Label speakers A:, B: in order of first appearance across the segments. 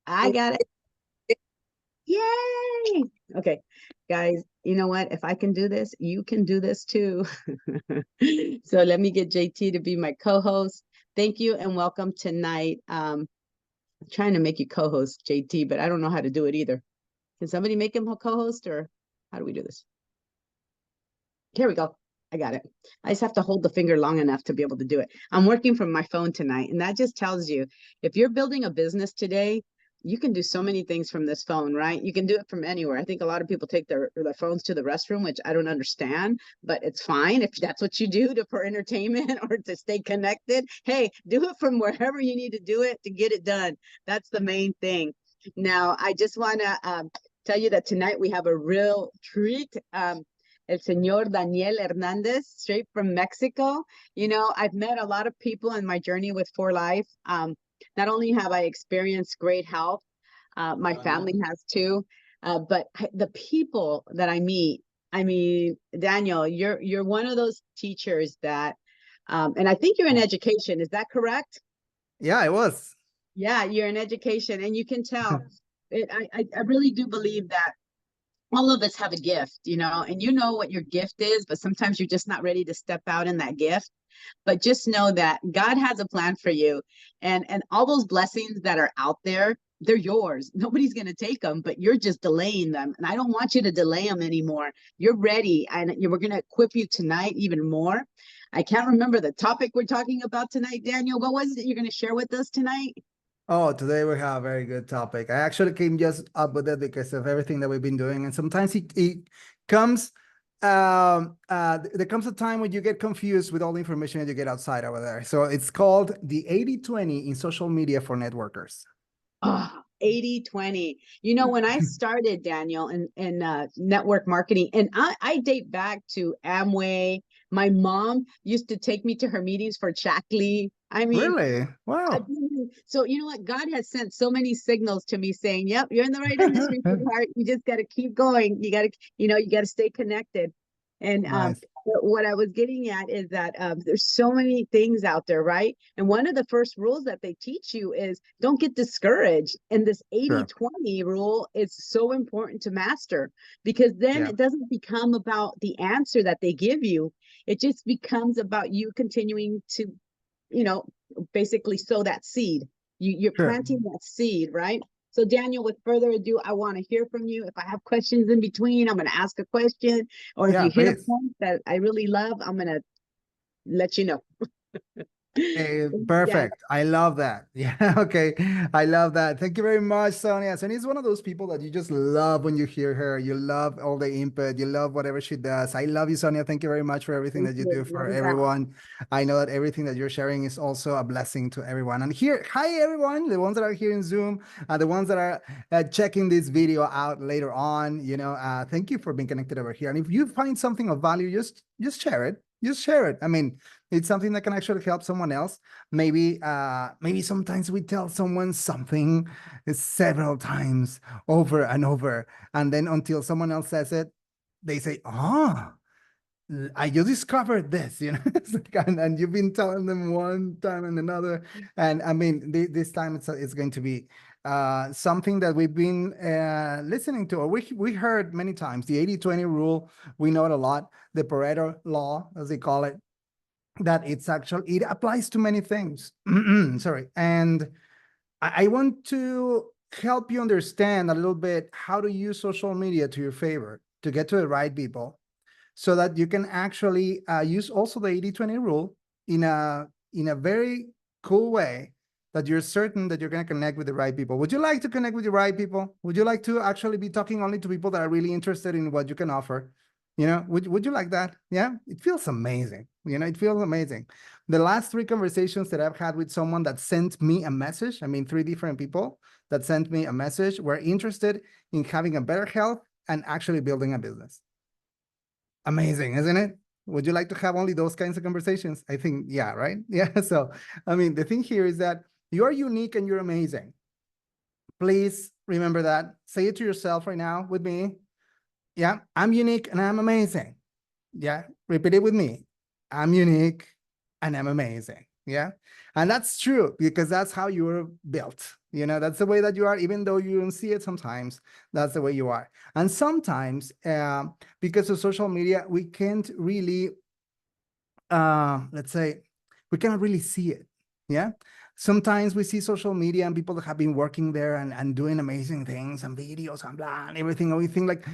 A: I got it. Yay! Okay, guys, you know what? If I can do this, you can do this too. So let me get JT to be my co-host. Thank you and welcome tonight. I'm trying to make you co-host, JT, but I don't know how to do it either. Can somebody make him a co-host or how do we do this? Here we go. I got it. I just have to hold the finger long enough to be able to do it. I'm working from my phone tonight, and that just tells you if you're building a business today, you can do so many things from this phone, right? You can do it from anywhere. I think a lot of people take their phones to the restroom, which I don't understand, but it's fine if that's what you do to for entertainment or to stay connected. Hey, do it from wherever you need to do it to get it done. That's the main thing. Now, I just want to tell you that tonight we have a real treat. El señor Daniel Hernandez, straight from Mexico. You know, I've met a lot of people in my journey with For Life. Not only have I experienced great health, my family has too, but the people that I meet, I mean, Daniel, you're one of those teachers that, and I think you're in education. Is that correct?
B: Yeah, it was.
A: Yeah, you're in education, and you can tell. I really do believe that all of us have a gift, you know, and you know what your gift is, but sometimes you're just not ready to step out in that gift. But just know that God has a plan for you, and all those blessings that are out there, they're yours. Nobody's going to take them, but you're just delaying them. And I don't want you to delay them anymore. You're ready, and we're going to equip you tonight even more. I can't remember the topic we're talking about tonight, Daniel. What was it you're going to share with us tonight?
B: Oh, today we have a very good topic. I actually came just up with it because of everything that we've been doing. And sometimes it comes, there comes a time when you get confused with all the information that you get outside over there. So it's called the 80-20 in social media for networkers.
A: Oh, 80-20. You know, when I started, Daniel, in network marketing, and I date back to Amway. My mom used to take me to her meetings for Shackley. I mean,
B: Really? Wow.
A: so you know what? God has sent so many signals to me saying, "Yep, you're in the right industry, sweetheart. You just got to keep going. You got to, you got to stay connected." And
B: Nice.
A: what I was getting at is that there's so many things out there, right? And one of the first rules that they teach you is don't get discouraged. And this eighty
B: Sure.
A: 20 rule is so important to master because then
B: Yeah.
A: it doesn't become about the answer that they give you. It just becomes about you continuing to, you know, basically sow that seed. You're
B: Sure.
A: planting that seed, right? So Daniel, with further ado, I want to hear from you. If I have questions in between, I'm going to ask a question, or if
B: Yeah,
A: you hit a
B: please.
A: point that I really love, I'm going to let you know. Yeah.
B: Perfect. I love that. Yeah. Okay. I love that. Thank you very much, Sonia. Sonia is one of those people that you just love when you hear her. You love all the input. You love whatever she does. I love you, Sonia. Thank you very much for everything
A: Thank
B: that you
A: you.
B: do
A: Love
B: for
A: you back.
B: everyone. I know that everything that you're sharing is also a blessing to everyone. And here, hi, everyone. The ones that are here in Zoom, the ones that are checking this video out later on, thank you for being connected over here. And if you find something of value, just share it. Just share it. I mean, it's something that can actually help someone else. Maybe sometimes we tell someone something several times over and over, and then until someone else says it, they say, oh, I just discovered this, and you've been telling them one time and another. And I mean, this time it's going to be something that we've been listening to, or we heard many times, the 80-20 rule. We know it a lot, the Pareto law, as they call it, that it applies to many things. Sorry. And I want to help you understand a little bit how to use social media to your favor to get to the right people so that you can actually use also the 80-20 rule in a very cool way that you're certain that you're going to connect with the right people. Would you like to connect with the right people? Would you like to actually be talking only to people that are really interested in what you can offer? Would you like that? Yeah, it feels amazing. It feels amazing. The last 3 conversations that I've had with someone that sent me a message, I mean, 3 different people that sent me a message were interested in having a better health and actually building a business. Amazing, isn't it? Would you like to have only those kinds of conversations? I think, yeah, right? Yeah. So, I mean, the thing here is that you're unique and you're amazing. Please remember that. Say it to yourself right now with me. Yeah, I'm unique and I'm amazing. Yeah, repeat it with me. I'm unique and I'm amazing. Yeah. And that's true because that's how you were built. That's the way that you are, even though you don't see it sometimes, that's the way you are. And sometimes, because of social media, we can't really, let's say, we cannot really see it. Yeah. Sometimes we see social media and people that have been working there and doing amazing things and videos and blah and everything. And we think like,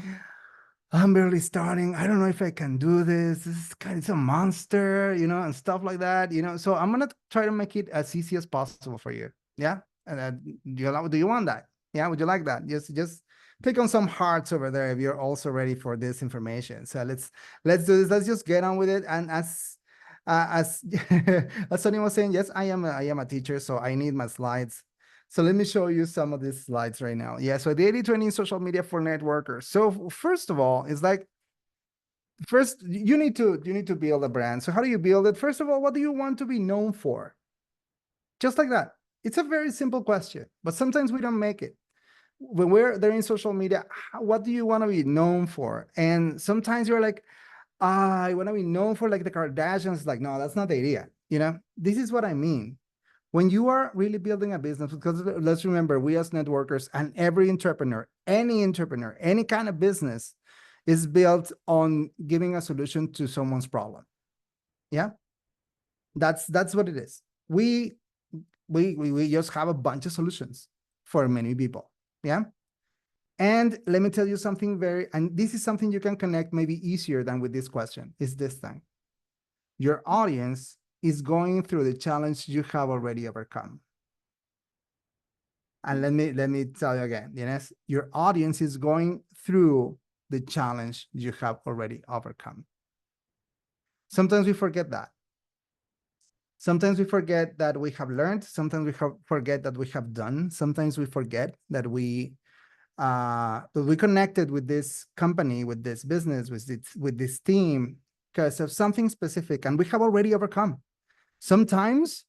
B: I'm barely starting. I don't know if I can do this. This is kind of a monster, and stuff like that. So I'm gonna try to make it as easy as possible for you. Yeah. And do you want that? Yeah. Would you like that? Just click on some hearts over there if you're also ready for this information. So let's do this. Let's just get on with it. And as as Sonny was saying, yes, I am a teacher, so I need my slides. So let me show you some of these slides right now. Yeah, so the 80/20 in social media for networkers. So first of all, it's like, first you need to build a brand. So how do you build it? First of all, what do you want to be known for? Just like that. It's a very simple question, but sometimes we don't make it. When we're there in social media, what do you want to be known for? And sometimes you're like, I want to be known for like the Kardashians. Like, no, that's not the idea. This is what I mean. When you are really building a business, because let's remember, we as networkers and every entrepreneur, any kind of business is built on giving a solution to someone's problem. Yeah, that's what it is. We just have a bunch of solutions for many people. Yeah. And let me tell you something and this is something you can connect maybe easier than with this question, is this thing. Your audience is going through the challenge you have already overcome. And let me tell you again, yes, your audience is going through the challenge you have already overcome. Sometimes we forget that. Sometimes we forget that we have learned. Sometimes we forget that we have done. Sometimes we forget that we connected with this company, with this business, with this team because of something specific, and we have already overcome. Sometimes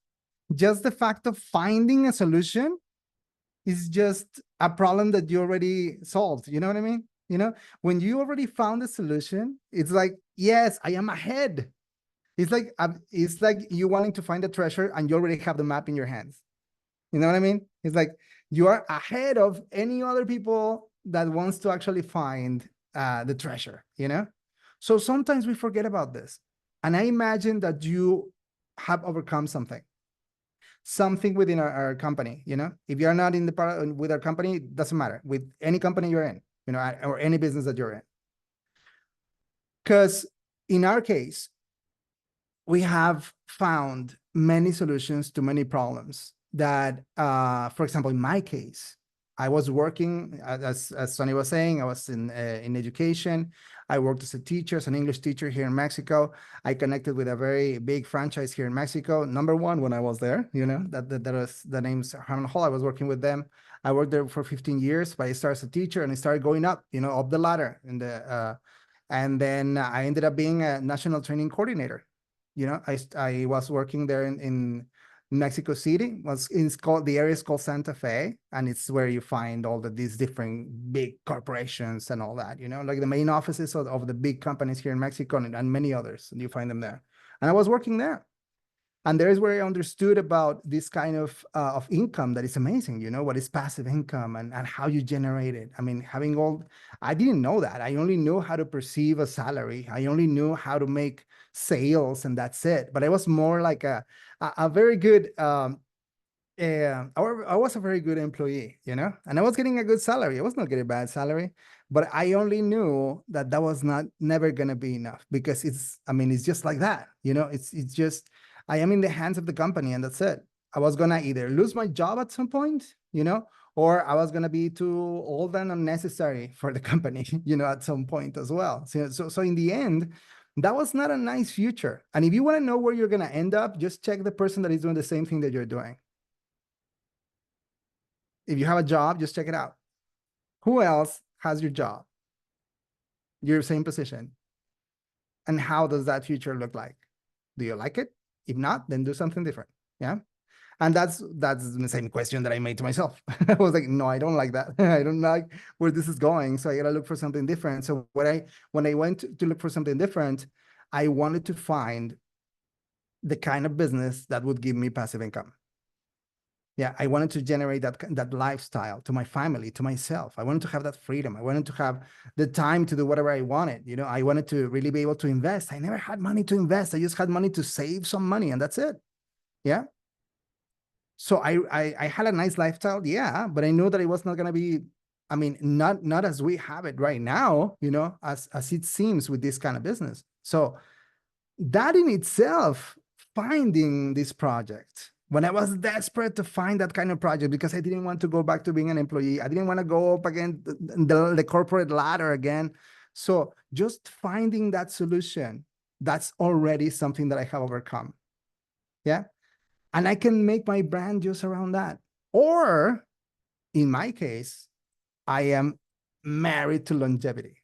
B: just the fact of finding a solution is just a problem that you already solved. You know what I mean? When you already found a solution, it's like, yes, I am ahead. It's like you wanting to find a treasure and you already have the map in your hands. You know what I mean? It's like you are ahead of any other people that wants to actually find the treasure, So sometimes we forget about this. And I imagine that you have overcome something within our company. If you're not in the part with our company, it doesn't matter. With any company you're in, or any business that you're in. Because in our case, we have found many solutions to many problems that, for example, in my case, I was working, as Sonny was saying, I was in education. I worked as a teacher, as an English teacher here in Mexico. I connected with a very big franchise here in Mexico, number one when I was there, that was, the name's Harmon Hall. I was working with them. I worked there for 15 years, but I started as a teacher and I started going up, up the ladder. And then I ended up being a national training coordinator. I was working there in Mexico City. The area is called Santa Fe, and it's where you find all these different big corporations and all that. Like the main offices of the big companies here in Mexico and many others. And you find them there. And I was working there. And there is where I understood about this kind of income that is amazing, what is passive income and how you generate it. I mean, I didn't know that. I only knew how to perceive a salary. I only knew how to make sales, and that's it. But I was more like a very good, I was a very good employee, and I was getting a good salary. I was not getting a bad salary, but I only knew that was never going to be enough because it's just like that, it's just, I am in the hands of the company and that's it. I was going to either lose my job at some point, or I was going to be too old and unnecessary for the company, at some point as well. So in the end, that was not a nice future. And if you want to know where you're going to end up, just check the person that is doing the same thing that you're doing. If you have a job, just check it out. Who else has your job? Your same position. And how does that future look like? Do you like it? If not, then do something different. Yeah. And that's the same question that I made to myself. I was like, no, I don't like that. I don't like where this is going. So I gotta look for something different. So when I went to look for something different, I wanted to find the kind of business that would give me passive income. Yeah, I wanted to generate that lifestyle to my family, to myself. I wanted to have that freedom. I wanted to have the time to do whatever I wanted. You know, I wanted to really be able to invest. I never had money to invest. I just had money to save some money, and that's it. Yeah. So I had a nice lifestyle, yeah, but I knew that it was not gonna be, I mean, not as we have it right now, you know, as it seems with this kind of business. So that in itself, finding this project, when I was desperate to find that kind of project because I didn't want to go back to being an employee, I didn't want to go up again the corporate ladder again. So just finding that solution, that's already something that I have overcome. Yeah. And I can make my brand just around that. Or in my case, I am married to longevity.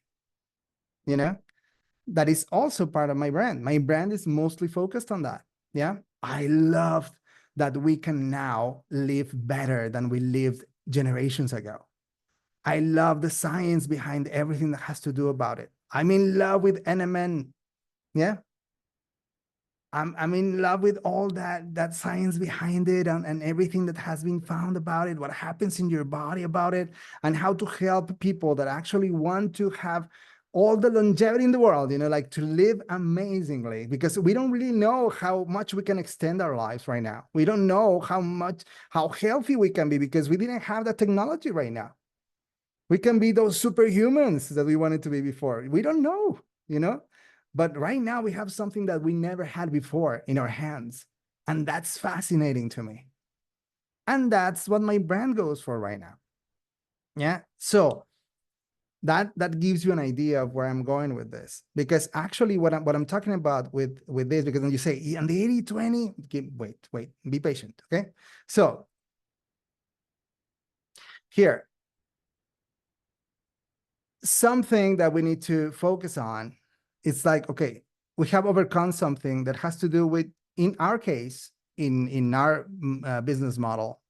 B: You know, that is also part of my brand. My brand is mostly focused on that. Yeah. I love that we can now live better than we lived generations ago. I love the science behind everything that has to do about it. I'm in love with NMN. Yeah. I'm in love with all that science behind it and everything that has been found about it, what happens in your body about it, and how to help people that actually want to have all the longevity in the world, you know, like to live amazingly, because we don't really know how much we can extend our lives right now. We don't know how healthy we can be because we didn't have that technology right now. We can be those superhumans that we wanted to be before. We don't know, you know? But right now we have something that we never had before in our hands. And that's fascinating to me. And that's what my brand goes for right now. Yeah. So that gives you an idea of where I'm going with this. Because actually what I'm talking about with this, because when you say and the 80-20, wait, be patient. Okay. So here, something that we need to focus on, it's like, okay, we have overcome something that has to do with, in our case, in our business model,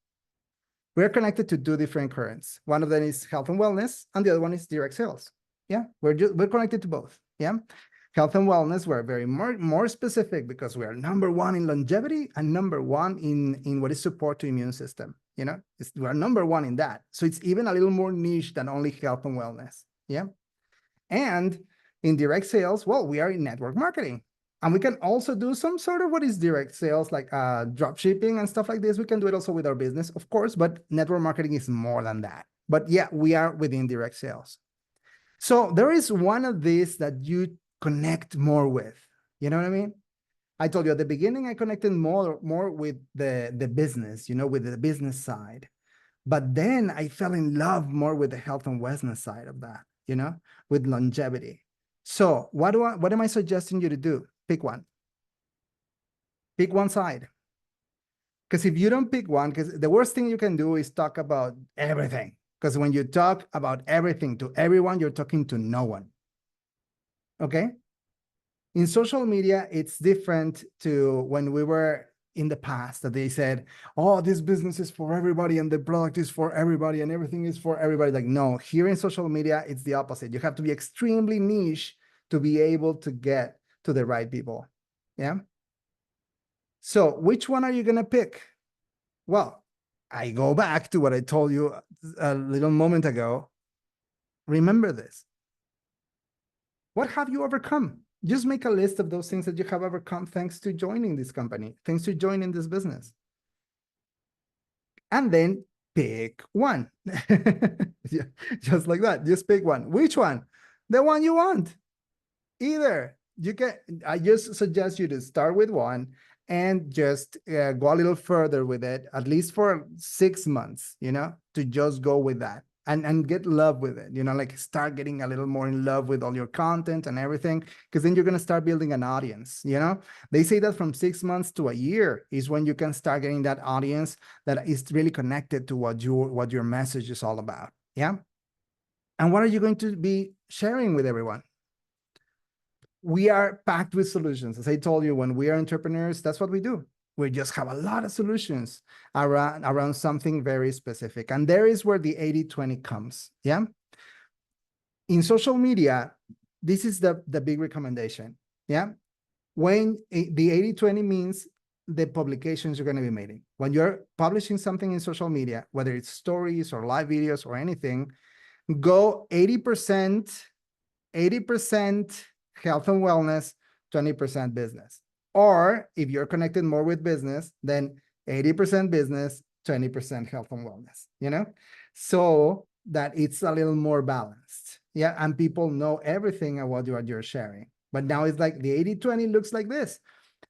B: we're connected to two different currents. One of them is health and wellness, and the other one is direct sales. Yeah, we're connected to both. Yeah, health and wellness, we're very more specific because we are number one in longevity and number one in what is support to immune system. You know, we're number one in that. So it's even a little more niche than only health and wellness. Yeah. And in direct sales, well, we are in network marketing. And we can also do some sort of what is direct sales, like drop shipping and stuff like this. We can do it also with our business, of course, but network marketing is more than that. But yeah, we are within direct sales. So there is one of these that you connect more with. You know what I mean? I told you at the beginning, I connected more with the business, you know, with the business side. But then I fell in love more with the health and wellness side of that, you know, with longevity. So what am I suggesting you to do? Pick one. Pick one side. Because if you don't pick one, because the worst thing you can do is talk about everything. Because when you talk about everything to everyone, you're talking to no one. Okay? In social media, it's different to when we were in the past that they said, oh, this business is for everybody and the product is for everybody and everything is for everybody. Like, no, here in social media, it's the opposite. You have to be extremely niche to be able to get to the right people. Yeah. So which one are you going to pick? Well, I go back to what I told you a little moment ago. Remember this. What have you overcome? Just make a list of those things that you have overcome thanks to joining this company, thanks to joining this business. And then pick one. Yeah, just like that. Just pick one. Which one? The one you want. Either you can, I just suggest you to start with one and just go a little further with it, at least for 6 months, you know, to just go with that. And get love with it, you know, like start getting a little more in love with all your content and everything, because then you're going to start building an audience, you know. They say that from 6 months to a year is when you can start getting that audience that is really connected to what your message is all about. Yeah. And what are you going to be sharing with everyone? We are packed with solutions. As I told you, when we are entrepreneurs, that's what we do. We just have a lot of solutions around something very specific. And there is where the 80-20 comes. Yeah. In social media, this is the big recommendation. Yeah. When the 80-20 means the publications you're going to be making. When you're publishing something in social media, whether it's stories or live videos or anything, go 80% health and wellness, 20% business. Or if you're connected more with business, then 80% business, 20% health and wellness, so that it's a little more balanced. Yeah. And people know everything about what you're sharing. But now it's like the 80-20 looks like this.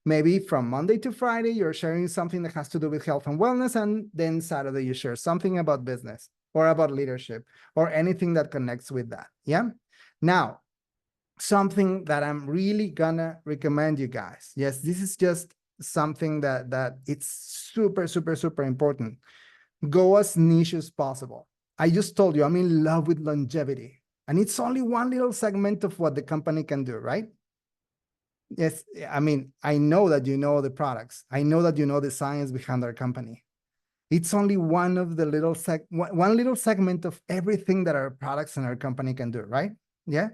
B: Maybe from Monday to Friday, you're sharing something that has to do with health and wellness. And then Saturday, you share something about business or about leadership or anything that connects with that. Yeah. Now, something that I'm really gonna recommend you guys. Yes, this is just something that it's super, super, super important. Go as niche as possible. I just told you I'm in love with longevity, and it's only one little segment of what the company can do, right? Yes, I mean, I know that you know the products. I know that you know the science behind our company. It's only one of the one little segment of everything that our products and our company can do, right? Yeah.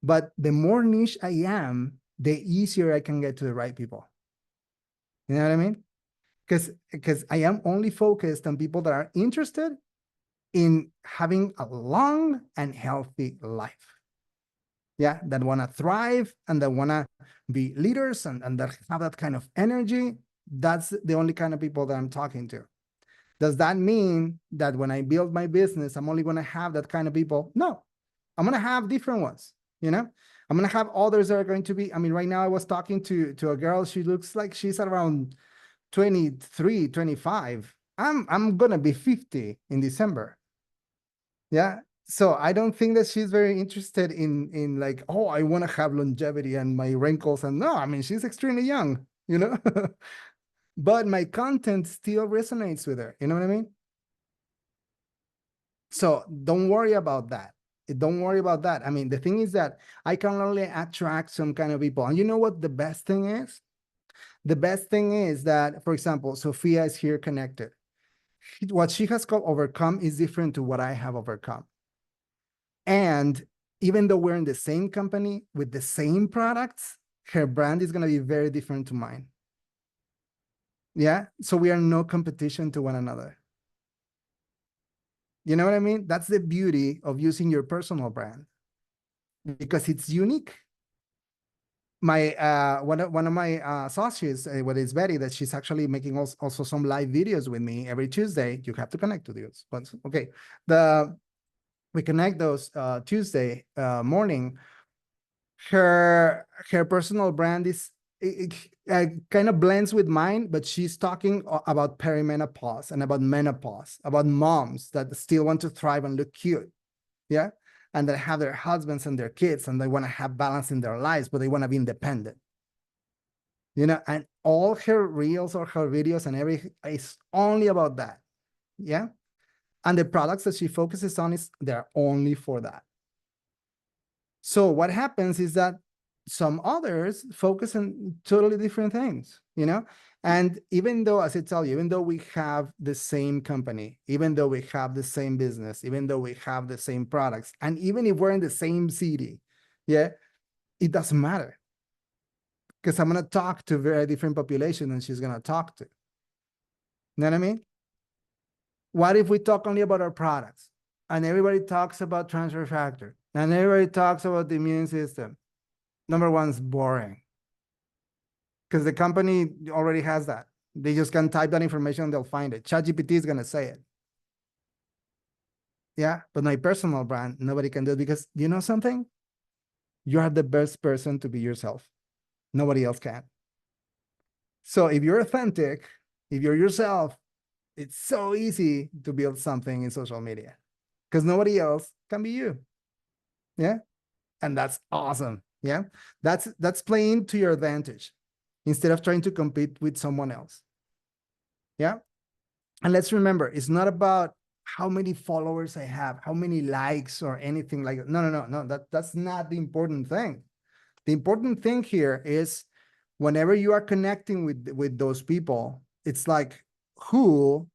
B: But the more niche I am, the easier I can get to the right people. You know what I mean? Because I am only focused on people that are interested in having a long and healthy life. Yeah, that want to thrive and that want to be leaders and that have that kind of energy. That's the only kind of people that I'm talking to. Does that mean that when I build my business, I'm only going to have that kind of people? No, I'm going to have different ones, I'm going to have others that are going to be, I mean, right now I was talking to a girl, she looks like she's around 23, 25. I'm going to be 50 in December. Yeah. So I don't think that she's very interested in like, oh, I want to have longevity and my wrinkles. And no, I mean, she's extremely young, but my content still resonates with her. You know what I mean? So don't worry about that. Don't worry about that. I mean, the thing is that I can only attract some kind of people. And you know what the best thing is? The best thing is that, for example, Sophia is here connected. What she has overcome is different to what I have overcome. And even though we're in the same company with the same products, her brand is going to be very different to mine. Yeah. So we are no competition to one another. You know what I mean? That's the beauty of using your personal brand because it's unique. My one of my associates, what is Betty, that she's actually making also some live videos with me every Tuesday. You have to connect to those. But okay, we connect those Tuesday morning. Her personal brand is kind of blends with mine, but she's talking about perimenopause and about menopause, about moms that still want to thrive and look cute. Yeah. And that have their husbands and their kids and they want to have balance in their lives, but they want to be independent. And all her reels or her videos and everything is only about that. Yeah. And the products that she focuses on they're only for that. So what happens is that some others focus on totally different things, And even though, as I tell you, even though we have the same company, even though we have the same business, even though we have the same products, and even if we're in the same city, yeah, it doesn't matter. Because I'm going to talk to a very different population than she's going to talk to. You know what I mean? What if we talk only about our products and everybody talks about transfer factor and everybody talks about the immune system? Number one is boring because the company already has that. They just can type that information and they'll find it. ChatGPT is going to say it. Yeah, but my personal brand, nobody can do it because you know something? You are the best person to be yourself. Nobody else can. So if you're authentic, if you're yourself, it's so easy to build something in social media because nobody else can be you. Yeah. And that's awesome. Yeah. That's playing to your advantage instead of trying to compete with someone else. Yeah. And let's remember, it's not about how many followers I have, how many likes or anything like that. No. That's not the important thing. The important thing here is whenever you are connecting with those people, it's like who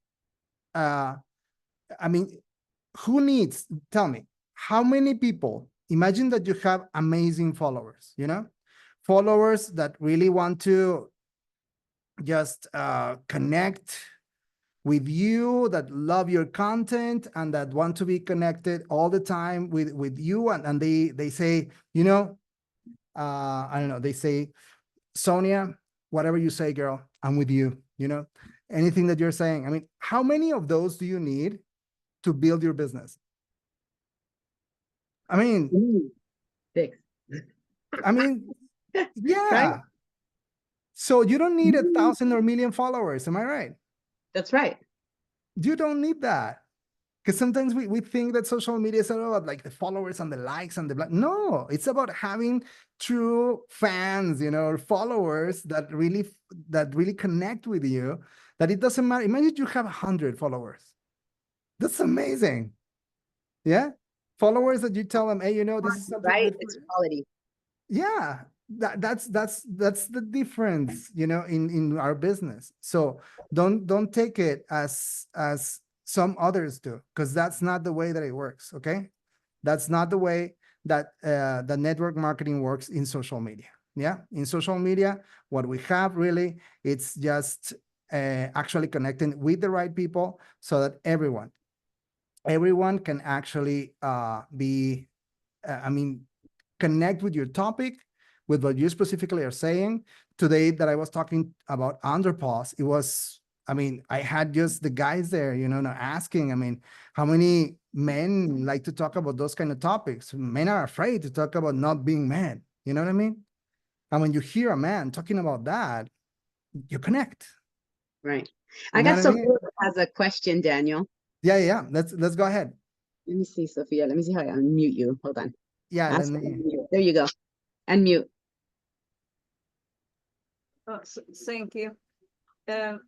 B: who needs, tell me, how many people, imagine that you have amazing followers, followers that really want to just connect with you, that love your content, and that want to be connected all the time with you, and they say, you know, I don't know, they say, Sonia, whatever you say, girl, I'm with you, you know, anything that you're saying. I mean, how many of those do you need to build your business? I mean,
A: Ooh, 6.
B: I mean,
A: Right?
B: yeah. So you don't need
A: Mm,
B: 1,000 or million followers, am I right?
A: that's right.
B: You don't need that. Because sometimes we think that social media is all about like the followers and the likes and the no, it's about having true fans, you know, followers that really connect with you. That it doesn't matter. Imagine you have 100 followers. That's amazing. Yeah, followers that you tell them, hey, you know, this is something
A: Right?
B: good for
A: It's
B: you.
A: quality.
B: Yeah, that's the difference, you know, in our business. So don't take it as some others do, because that's not the way that it works. Okay, that's not the way that the network marketing works in social media. Yeah, in social media, what we have really, it's just actually connecting with the right people so that everyone can actually be I mean, connect with your topic, with what you specifically are saying. Today that I was talking about underpause, it was, I mean, I had just the guys there, you know, asking, I mean, how many men like to talk about those kind of topics? Men are afraid to talk about not being men. You know what I mean? And when you hear a man talking about that, you connect.
A: Right.
B: You
A: I
B: know
A: got
B: what I
A: Sophia
B: mean?
A: that has a question, Daniel.
B: Yeah. Let's go ahead.
A: Let me see, Sophia. Let me see how I unmute you. Hold on.
B: Yeah, let
A: Ask her to
B: me.
A: unmute. There you go. Unmute.
C: Oh, thank you.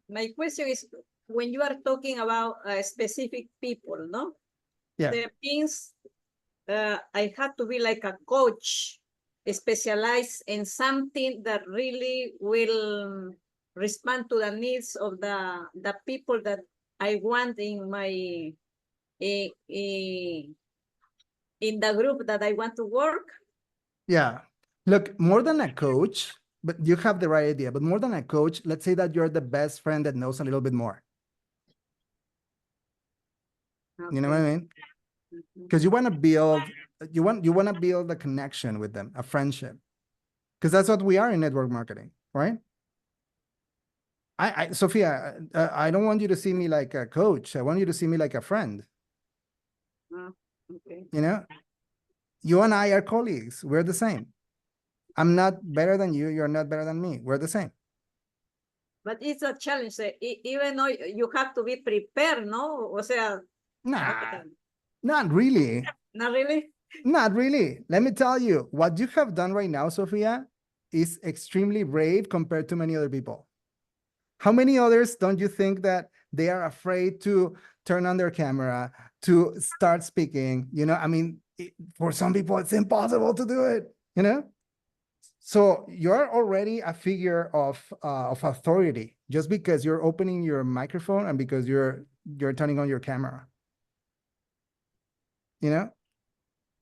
C: My question is, when you are talking about specific people, no?
B: Yeah.
C: That means I have to be like a coach, specialized in something that really will respond to the needs of the people that I want in my in, in the group that I want to work.
B: Yeah. Look, more than a coach, but you have the right idea, but more than a coach, let's say that you're the best friend that knows a little bit more. You know what I
C: Okay.
B: mean? Because you want to build, you want to build a connection with them, a friendship. Because that's what we are in network marketing, right? Sophia, I don't want you to see me like a coach. I want you to see me like a friend.
C: Okay.
B: You know, you and I are colleagues. We're the same. I'm not better than you. You're not better than me. We're the same.
C: But it's a challenge, even though you have to be prepared, no? O sea,
B: Nah, not really.
C: not really.
B: Not really. Let me tell you, what you have done right now, Sophia, is extremely brave compared to many other people. How many others don't you think that they are afraid to turn on their camera, to start speaking? You know, I mean, for some people, it's impossible to do it, you know? So you're already a figure of authority just because you're opening your microphone and because you're turning on your camera, you know?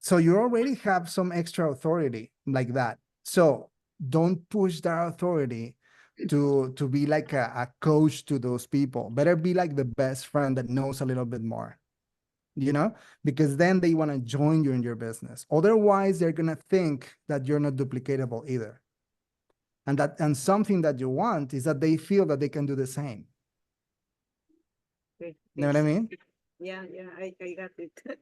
B: So you already have some extra authority like that. So don't push that authority to be like a coach to those people. Better be like the best friend that knows a little bit more, you know, because then they want to join you in your business. Otherwise, they're gonna think that you're not duplicatable either. And something that you want is that they feel that they can do the same.
C: Okay.
B: You know what I mean?
C: Yeah, I got it.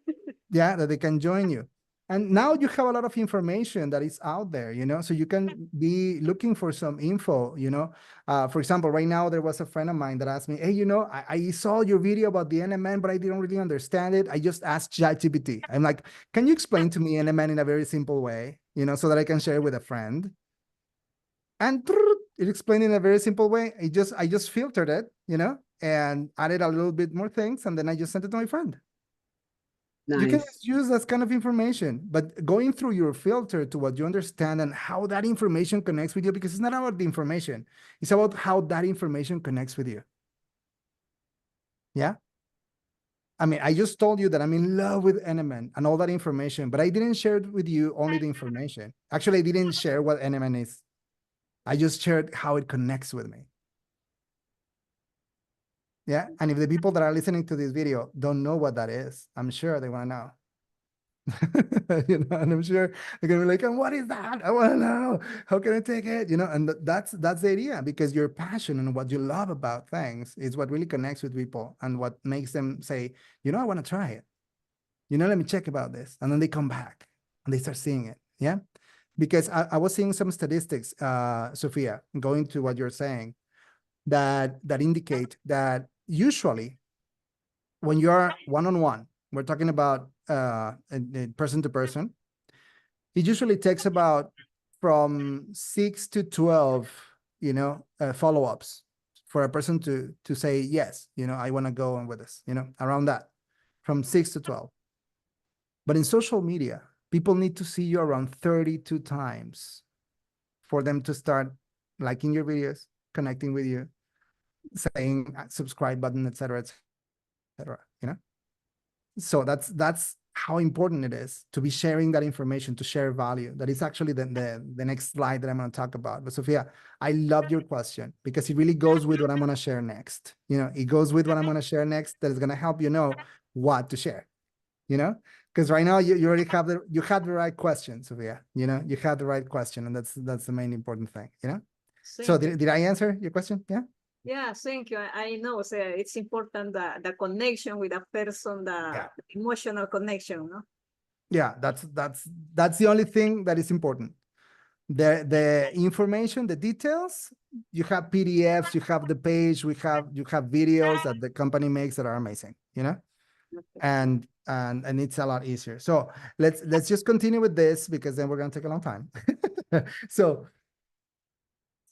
B: Yeah, that they can join you. And now you have a lot of information that is out there, you know, so you can be looking for some info, you know. For example, right now there was a friend of mine that asked me, hey, you know, I saw your video about the NMN, but I didn't really understand it. I just asked ChatGPT. I'm like, can you explain to me NMN in a very simple way, you know, so that I can share it with a friend? And it explained in a very simple way. I just filtered it, you know, and added a little bit more things, and then I just sent it to my friend. You can
A: Nice.
B: just use that kind of information, but going through your filter to what you understand and how that information connects with you, because it's not about the information, it's about how that information connects with you. Yeah. I mean, I just told you that I'm in love with NMN and all that information, but I didn't share it with you only the information. Actually, I didn't share what NMN is. I just shared how it connects with me. Yeah. And if the people that are listening to this video don't know what that is, I'm sure they want to know. And I'm sure they're gonna be like, and what is that? I want to know. How can I take it? And that's the idea, because your passion and what you love about things is what really connects with people and what makes them say, I want to try it. Let me check about this. And then they come back and they start seeing it. Yeah. Because I was seeing some statistics, Sophia, going to what you're saying, that indicate that usually when you're one-on-one, we're talking about person to person, it usually takes about from 6 to 12, follow-ups for a person to say, yes, I want to go on with this, around that, from 6 to 12. But in social media, people need to see you around 32 times for them to start liking your videos, connecting with you, saying subscribe button, etc., etc. So that's how important it is to be sharing that information, to share value. That is actually the next slide that I'm going to talk about. But Sophia, I loved your question because it really goes with what I'm going to share next. It goes with what I'm going to share next that is going to help you know what to share. Because right now you already have you had the right question, Sophia. You had the right question, and that's the main important thing. So did I answer your question? Yeah.
C: Yeah, thank you. I know, so it's important the connection with a person, the emotional connection, no?
B: Yeah, that's the only thing that is important. The information, the details, you have PDFs, you have the page, you have videos that the company makes that are amazing,
C: Okay.
B: and it's a lot easier. So let's just continue with this, because then we're going to take a long time. So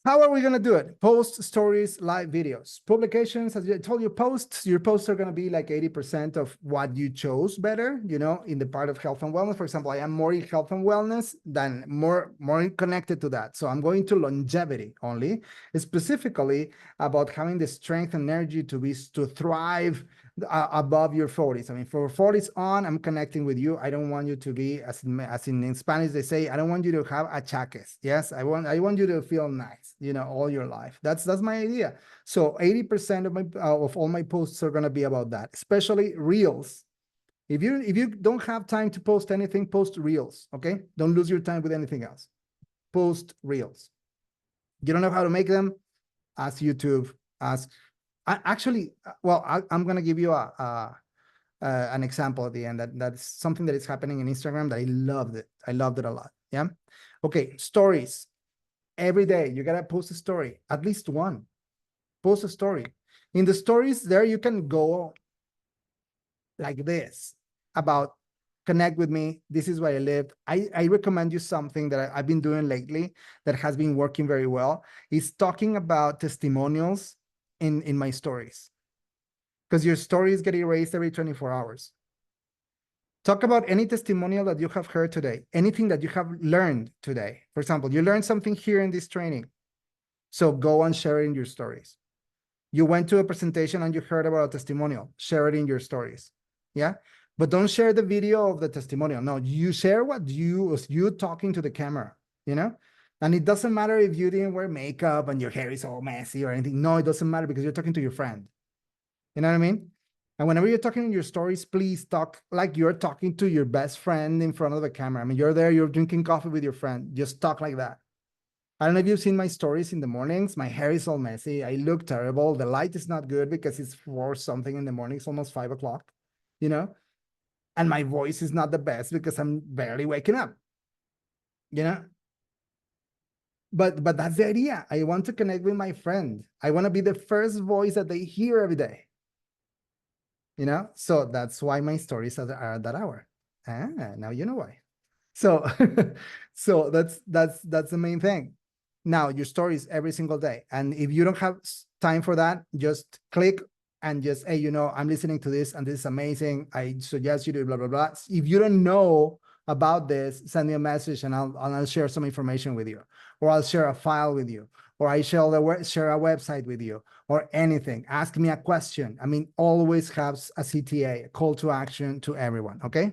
B: how are we going to do it? Post, stories, live videos, publications. As I told you, your posts are going to be like 80% of what you chose better, in the part of health and wellness. For example, I am more in health and wellness than more connected to that. So I'm going to longevity only, specifically about having the strength and energy to thrive above your 40s. I mean, for 40s on, I'm connecting with you. I don't want you to be, as in Spanish they say, I don't want you to have achaques. Yes, I want you to feel nice, all your life. That's my idea. So 80% of all my posts are going to be about that, especially reels. If you don't have time to post anything, post reels. Okay, don't lose your time with anything else. Post reels. You don't know how to make them? Ask YouTube. I'm going to give you an example at the end. That's something that is happening in Instagram that I loved it. I loved it a lot. Yeah. Okay. Stories. Every day you got to post a story, at least one. Post a story. In the stories there, you can go like this about connect with me. This is where I live. I recommend you something that I've been doing lately that has been working very well. Is talking about testimonials in my stories, because your stories get erased every 24 hours. Talk about any testimonial that you have heard today, anything that you have learned today. For example, you learned something here in this training, so go and share it in your stories. You went to a presentation and you heard about a testimonial, share it in your stories. Yeah. But don't share the video of the testimonial. No, you share what you talking to the camera, and it doesn't matter if you didn't wear makeup and your hair is all messy or anything. No, it doesn't matter, because you're talking to your friend. You know what I mean? And whenever you're talking in your stories, please talk like you're talking to your best friend in front of the camera. I mean, you're there, you're drinking coffee with your friend. Just talk like that. I don't know if you've seen my stories in the mornings. My hair is all messy. I look terrible. The light is not good because it's 4 something in the morning. It's almost 5 o'clock, and my voice is not the best because I'm barely waking up, But that's the idea. I want to connect with my friend. I want to be the first voice that they hear every day. So that's why my stories are at that hour. Now you know why. So so that's the main thing. Now your stories every single day, and if you don't have time for that, just click and just, hey, I'm listening to this and this is amazing, I suggest you do blah blah blah. If you don't know about this, send me a message and I'll share some information with you, or I'll share a file with you, or I share a website with you, or anything. Ask me a question. I mean, always have a CTA, a call to action to everyone, okay?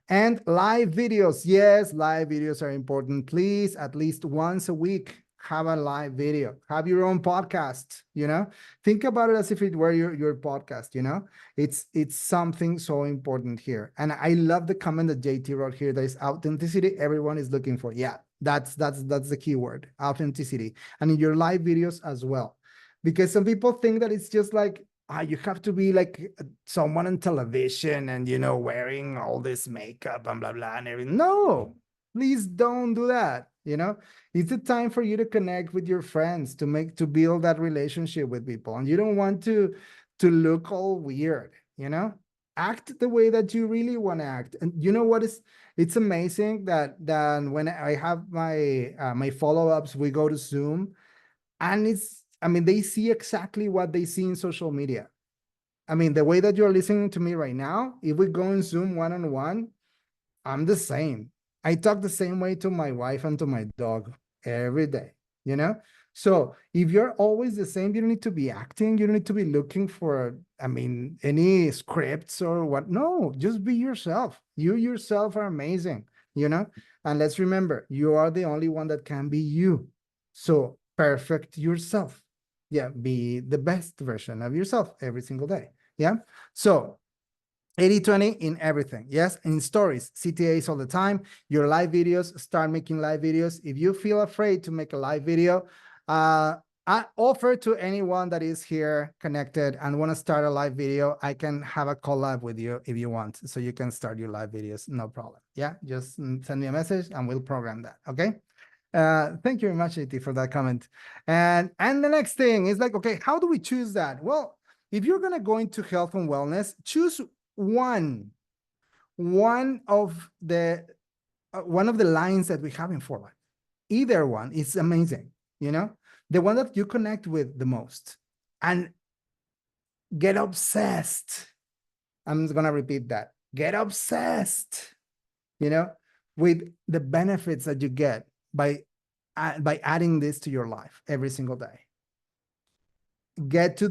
B: And live videos. Yes, live videos are important. Please, at least once a week, have a live video. Have your own podcast, you know? Think about it as if it were your podcast, you know? It's something so important here. And I love the comment that JT wrote here. There is authenticity everyone is looking for. Yeah, that's the key word, authenticity. And in your live videos as well. Because some people think that it's just like, you have to be like someone on television and, you know, wearing all this makeup and blah, blah, and everything. No, please don't do that. You know, it's the time for you to connect with your friends, to build that relationship with people. And you don't want to look all weird, you know, act the way that you really want to act. And you know what it's amazing that when I have my, my follow-ups, we go to Zoom, and I mean, they see exactly what they see in social media. I mean, the way that you're listening to me right now, if we go in Zoom one-on-one, I'm the same. I talk the same way to my wife and to my dog every day, you know? So if you're always the same, you don't need to be acting. You don't need to be looking for, I mean, any scripts or what. No, just be yourself. You yourself are amazing, you know? And let's remember, you are the only one that can be you. So perfect yourself. Yeah, be the best version of yourself every single day. Yeah. So 80-20 in everything. Yes. In stories, CTAs all the time. Your live videos, start making live videos. If you feel afraid to make a live video, I offer to anyone that is here connected and want to start a live video, I can have a collab with you if you want. So you can start your live videos, no problem. Yeah, just send me a message and we'll program that. Okay. Thank you very much, AT, for that comment. And the next thing is like, okay, how do we choose that? Well, if you're going to go into health and wellness, choose one of the lines that we have in For Life. Either one is amazing, you know, the one that you connect with the most, and get obsessed. I'm just going to repeat that. Get obsessed, you know, with the benefits that you get by adding this to your life every single day. Get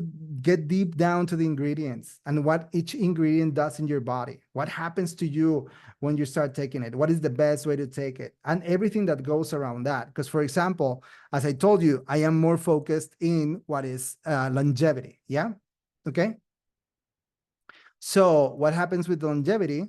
B: deep down to the ingredients and what each ingredient does in your body. What happens to you when you start taking it? What is the best way to take it? And everything that goes around that. Because, for example, as I told you, I am more focused in what is longevity. Yeah. Okay. So what happens with longevity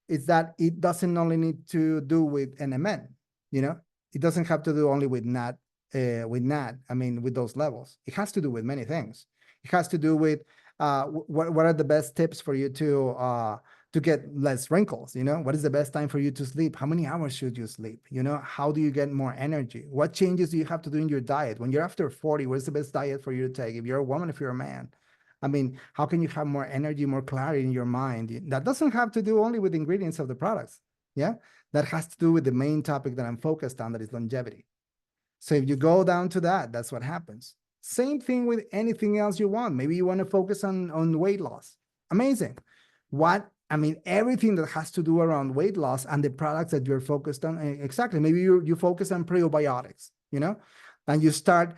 B: is that it doesn't only need to do with NMN, you know, it doesn't have to do only with NAD, I mean, with those levels. It has to do with many things. It has to do with what are the best tips for you to get less wrinkles, you know? What is the best time for you to sleep? How many hours should you sleep? You know, how do you get more energy? What changes do you have to do in your diet? When you're after 40, what's the best diet for you to take? If you're a woman, if you're a man? I mean, how can you have more energy, more clarity in your mind? That doesn't have to do only with the ingredients of the products. Yeah, that has to do with the main topic that I'm focused on, that is longevity. So if you go down to that, that's what happens. Same thing with anything else you want. Maybe you want to focus on weight loss. Amazing. I mean, everything that has to do around weight loss and the products that you're focused on. Exactly. Maybe you focus on probiotics, you know, and you start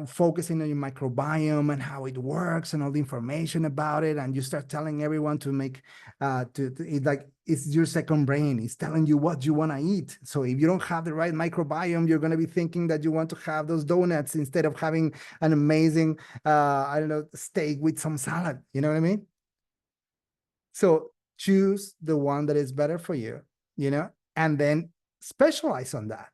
B: focusing on your microbiome and how it works and all the information about it. And you start telling everyone to make, it's your second brain. It's telling you what you want to eat. So if you don't have the right microbiome, you're going to be thinking that you want to have those donuts instead of having an amazing, I don't know, steak with some salad. You know what I mean? So choose the one that is better for you, you know, and then specialize on that.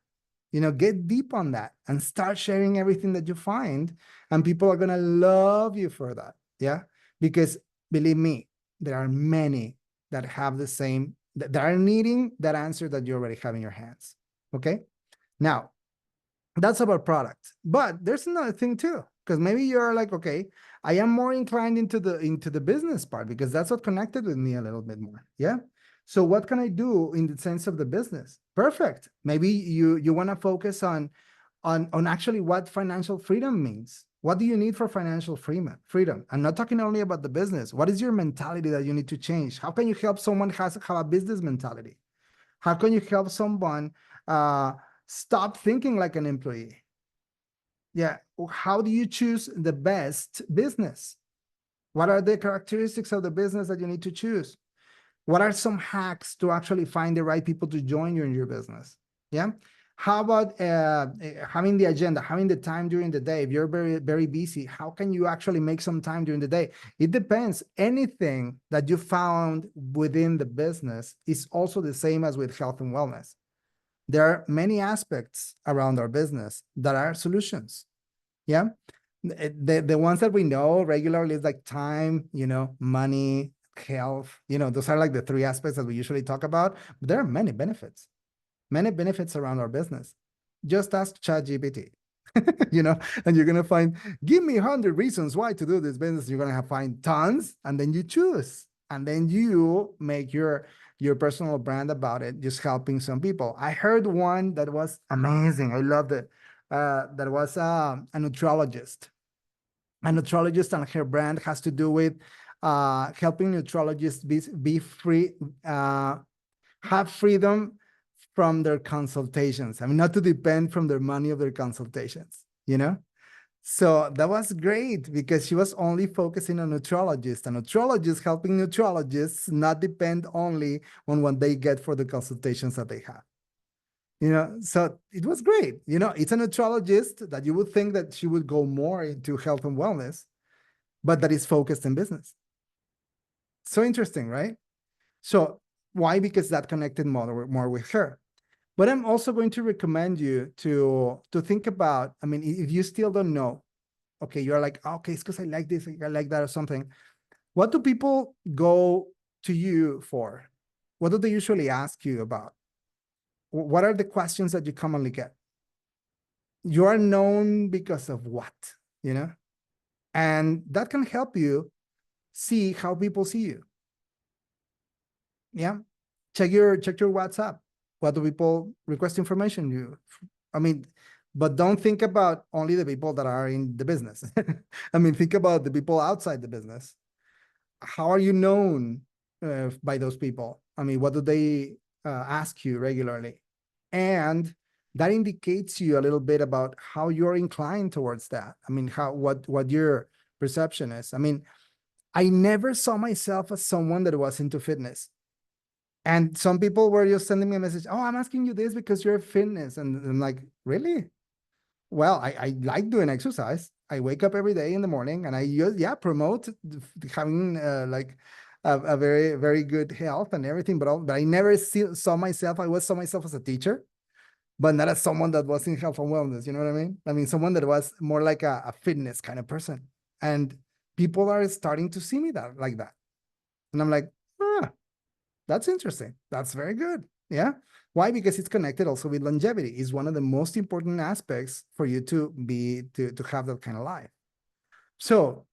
B: You know, get deep on that and start sharing everything that you find, and people are going to love you for that. Yeah. Because believe me, there are many that have the same, that are needing that answer that you already have in your hands. Okay. Now, that's about product, but there's another thing too, because maybe you're like, okay, I am more inclined into the business part because that's what connected with me a little bit more. Yeah. So what can I do in the sense of the business? Perfect. Maybe you want to focus on actually what financial freedom means. What do you need for financial freedom? I'm not talking only about the business. What is your mentality that you need to change? How can you help someone have a business mentality? How can you help someone stop thinking like an employee? Yeah. How do you choose the best business? What are the characteristics of the business that you need to choose? What are some hacks to actually find the right people to join you in your business? Yeah. How about having the agenda, having the time during the day? If you're very, very busy, how can you actually make some time during the day? It depends. Anything that you found within the business is also the same as with health and wellness. There are many aspects around our business that are solutions. Yeah. The ones that we know regularly is like time, money, health, those are like the three aspects that we usually talk about. But there are many benefits around our business. Just ask ChatGPT, and you're going to find, give me 100 reasons why to do this business. You're going to find tons, and then you choose, and then you make your personal brand about it, just helping some people. I heard one that was amazing. I loved it. That was a nutrologist. A nutrologist, and her brand has to do with helping nutrologists be free, have freedom from their consultations. I mean, not to depend from their money of their consultations, So that was great because she was only focusing on nutrologists, and nutrologists helping nutrologists not depend only on what they get for the consultations that they have. So it was great. It's a nutrologist that you would think that she would go more into health and wellness, but that is focused in business. So interesting, right? So why? Because that connected more with her. But I'm also going to recommend you to think about, I mean, if you still don't know, okay, you're like, oh, okay, it's because I like this, I like that or something. What do people go to you for? What do they usually ask you about? What are the questions that you commonly get? You are known because of what, And that can help you see how people see you. Yeah. Check your WhatsApp. What do people request information? But don't think about only the people that are in the business. I mean, think about the people outside the business. How are you known by those people? I mean, what do they ask you regularly? And that indicates you a little bit about how you're inclined towards that. I mean, what your perception is. I mean, I never saw myself as someone that was into fitness. And some people were just sending me a message, oh, I'm asking you this because you're fitness. And I'm like, really? Well, I like doing exercise. I wake up every day in the morning and I promote having like a very, very good health and everything, but I never saw myself. I saw myself as a teacher, but not as someone that was in health and wellness. You know what I mean? I mean, someone that was more like a fitness kind of person. And people are starting to see me like that. And I'm like, that's interesting. That's very good. Yeah. Why? Because it's connected also with longevity. It's one of the most important aspects for you to have that kind of life. So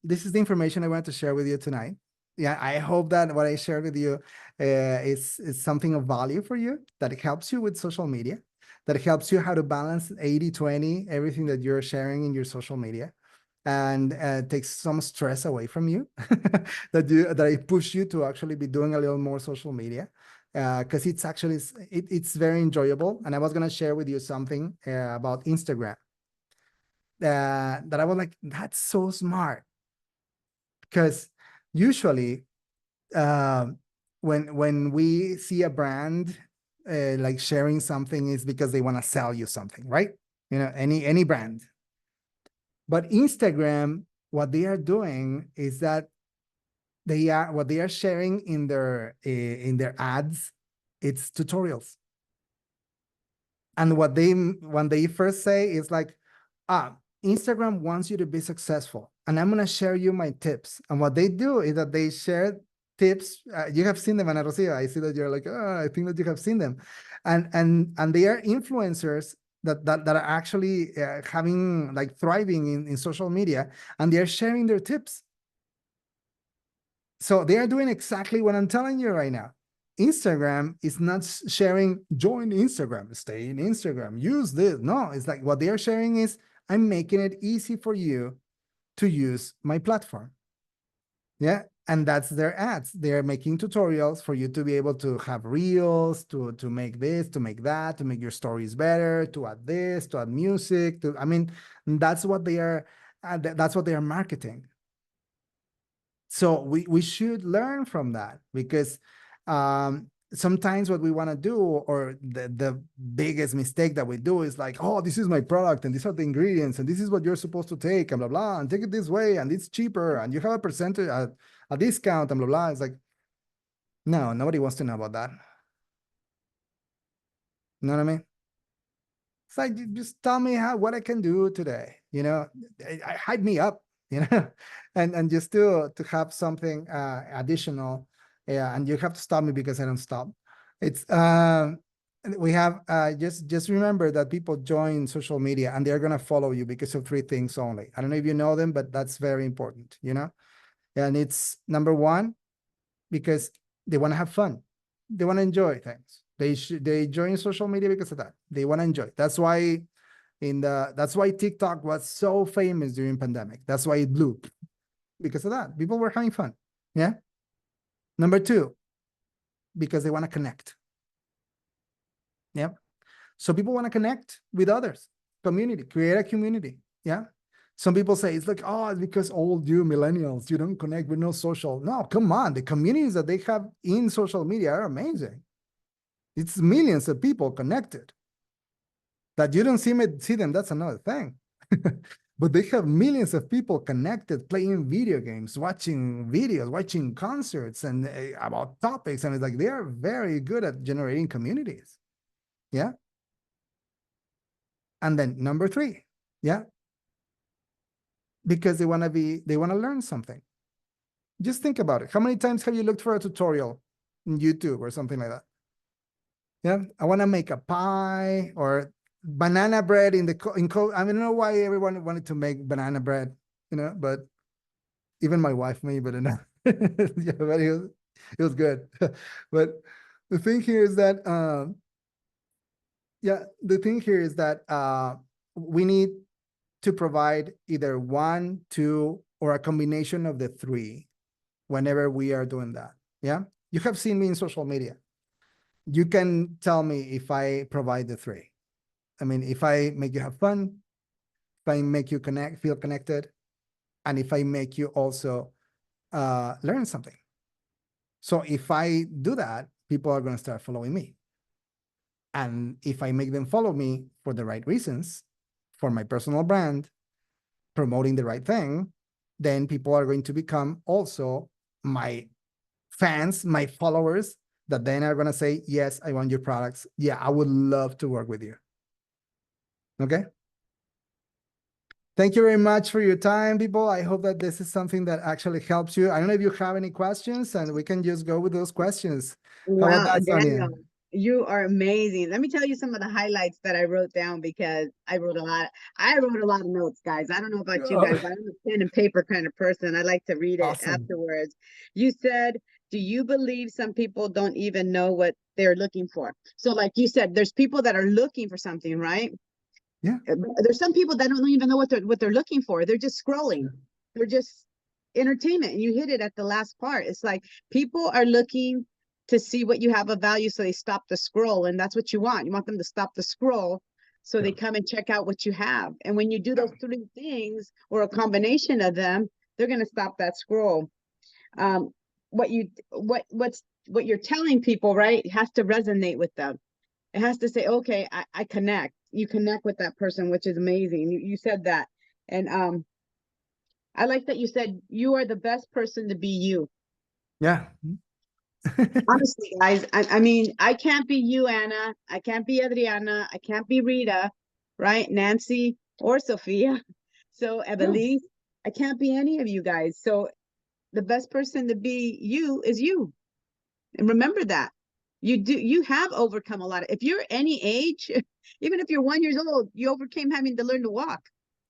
B: this is the information I wanted to share with you tonight. Yeah, I hope that what I shared with you is something of value for you, that it helps you with social media, that it helps you how to balance 80-20, everything that you're sharing in your social media, and takes some stress away from you, that it push you to actually be doing a little more social media, because it's actually, it's very enjoyable. And I was going to share with you something about Instagram that I was like, that's so smart. Because usually when we see a brand like sharing something, is because they want to sell you something, right? Any brand. But Instagram, what they are doing is that what they are sharing in their ads, it's tutorials. And when they first say is like, Instagram wants you to be successful, and I'm going to share you my tips. And what they do is that they share tips. You have seen them, Ana Rocio. I see that you're like, I think that you have seen them. And they are influencers that are actually having, like, thriving in social media, and they're sharing their tips. So they are doing exactly what I'm telling you right now. Instagram is not sharing, join Instagram, stay in Instagram, use this. No, it's like what they are sharing is, I'm making it easy for you to use my platform. Yeah. And that's their ads. They're making tutorials for you to be able to have reels, to make this, to make that, to make your stories better, to add this, to add music. I mean, that's what they are. That's what they are marketing. So we should learn from that, because sometimes what we want to do, or the biggest mistake that we do, is like, oh, this is my product and these are the ingredients and this is what you're supposed to take and blah blah, and take it this way and it's cheaper and you have a percentage, a discount and blah blah. It's like, no, nobody wants to know about that. You know what I mean? It's like, just tell me what I can do today. Hype me up, and just to have something additional. Yeah, and you have to stop me because I don't stop. It's we have just remember that people join social media and they're gonna follow you because of 3 things only. I don't know if you know them, but that's very important, And it's number 1, because they want to have fun, they want to enjoy things. They join social media because of that. They want to enjoy. That's why TikTok was so famous during pandemic. That's why it blew, because of that. People were having fun. Yeah. Number 2, because they want to connect. Yeah. So people want to connect with others, create a community. Yeah. Some people say it's like, oh, it's because old you millennials, you don't connect with no social. No, come on. The communities that they have in social media are amazing. It's millions of people connected. That you don't see them, that's another thing. But they have millions of people connected, playing video games, watching videos, watching concerts, and about topics. And it's like, they are very good at generating communities. Yeah. And then number 3, yeah, because they want to learn something. Just think about it. How many times have you looked for a tutorial in YouTube or something like that? Yeah, I want to make a pie or banana bread in I don't know why everyone wanted to make banana bread, but even my wife made banana. Yeah, but it was good. But the thing here is that, we need to provide either 1, 2, or a combination of the 3 whenever we are doing that. Yeah, you have seen me in social media. You can tell me if I provide the 3. I mean, if I make you have fun, if I make you feel connected, and if I make you also learn something. So if I do that, people are going to start following me. And if I make them follow me for the right reasons, for my personal brand, promoting the right thing, then people are going to become also my fans, my followers, that then are going to say, yes, I want your products. Yeah, I would love to work with you. Okay. Thank you very much for your time, people. I hope that this is something that actually helps you. I don't know if you have any questions, and we can just go with those questions. How about
A: Wow,
B: that, Sonia?
A: Daniel, you are amazing. Let me tell you some of the highlights that I wrote down, because I wrote a lot. I wrote a lot of notes, guys. I don't know about you guys, but I'm a pen and paper kind of person. I like to read it
B: Awesome.
A: afterwards. You said, do you believe some people don't even know what they're looking for? So like you said, there's people that are looking for something, right?
B: Yeah.
A: There's some people that don't even know what they're looking for. They're just scrolling. They're just entertainment. And you hit it at the last part. It's like people are looking to see what you have of value, so they stop the scroll. And that's what you want. You want them to stop the scroll so they come and check out what you have. And when you do those 3 things, or a combination of them, they're going to stop that scroll. What you're telling people, right, has to resonate with them. It has to say, okay, I connect. You connect with that person, which is amazing. You said that. And I like that you said you are the best person to be you.
B: Yeah.
A: Honestly, guys, I mean, I can't be you, Anna. I can't be Adriana. I can't be Rita, right? Nancy or Sophia. So Evelise, I can't be any of you guys. So the best person to be you is you. And remember that. You have overcome a lot. If you're any age, even if you're 1 year old, you overcame having to learn to walk.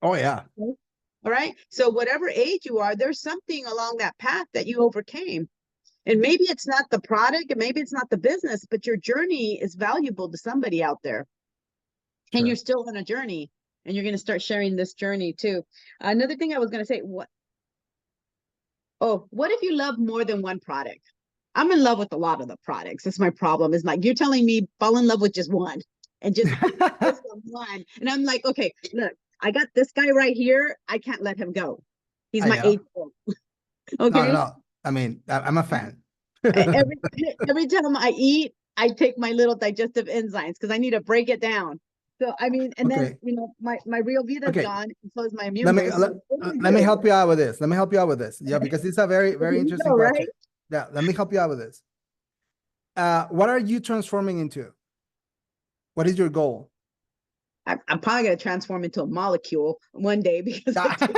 B: Oh, yeah.
A: All right. So whatever age you are, there's something along that path that you overcame. And maybe it's not the product, and maybe it's not the business, but your journey is valuable to somebody out there. And
B: Sure.
A: you're still on a journey, and you're going to start sharing this journey too. Another thing I was going to say, Oh, what if you love more than one product? I'm in love with a lot of the products. That's my problem. Is like you're telling me fall in love with just one and just focus on one. And I'm like, okay, look, I got this guy right here. I can't let him go. He's
B: I
A: my
B: know.
A: eighth one.
B: No, no,
A: Okay.
B: no. I mean, I'm a fan.
A: Every every time I eat, I take my little digestive enzymes because I need to break it down. So I mean, and then
B: Okay.
A: my real Vita is
B: Okay.
A: gone, and so is my immune
B: Let me
A: boost.
B: let,
A: So what do I
B: let me
A: do?
B: help you out with this. Let me help you out with this. Yeah, because it's a very, very
A: Here we
B: interesting
A: go,
B: question.
A: right?
B: Yeah, let me help you out with this. What are you transforming into? What is your goal?
A: I'm probably gonna transform into a molecule one day because I take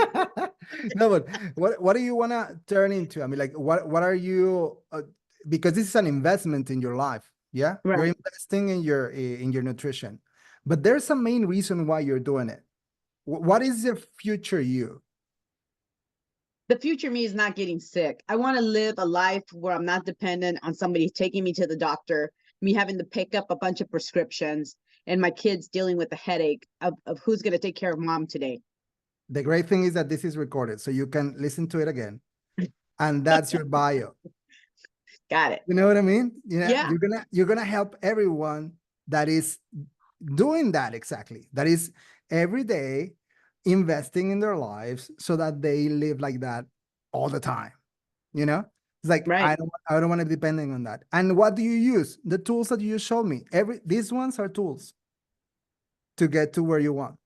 B: No, but what do you want to turn into? I mean, like, what are you? Because this is an investment in your life. Yeah, you're
A: right.
B: investing in your nutrition, but there's a main reason why you're doing it. What is the future you?
A: The future me is not getting sick. I want to live a life where I'm not dependent on somebody taking me to the doctor, me having to pick up a bunch of prescriptions, and my kids dealing with the headache of who's going to take care of mom today.
B: The great thing is that this is recorded, so you can listen to it again, and that's your bio.
A: Got it.
B: You know what I mean? Yeah,
A: Yeah.
B: you're gonna help everyone that is doing that exactly. That is every day investing in their lives so that they live like that all the time. You know, it's like
A: Right.
B: I don't want to be depending on that. And what do you use? The tools that you just showed me. These ones are tools to get to where you want.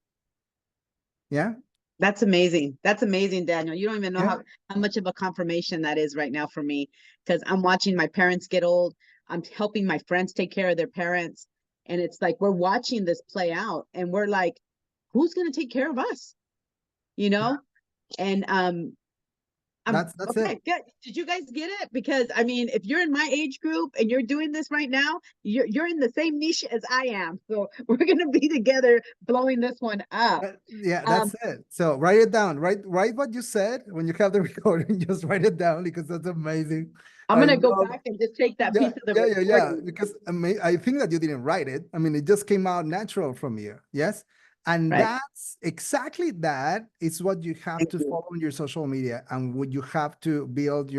B: Yeah.
A: That's amazing. That's amazing, Daniel. You don't even know
B: Yeah.
A: how much of a confirmation that is right now for me because I'm watching my parents get old. I'm helping my friends take care of their parents. And it's like we're watching this play out and we're like, who's going to take care of us? You know? And
B: That's
A: okay,
B: it.
A: good. Did you guys get it? Because I mean, if you're in my age group and you're doing this right now, you're in the same niche as I am. So we're gonna be together blowing this one up.
B: Yeah,
A: Um,
B: that's it. So write it down. Write what you said when you have the recording. Just write it down because that's amazing.
A: I'm
B: I
A: gonna go
B: love.
A: back and just take that
B: Yeah,
A: piece of the
B: yeah.
A: recording.
B: Because I think that you didn't write it. I mean, it just came out natural from you. Yes. And
A: Right.
B: that's exactly that is what you have
A: Thank
B: to
A: you.
B: follow on your social media and what you have to build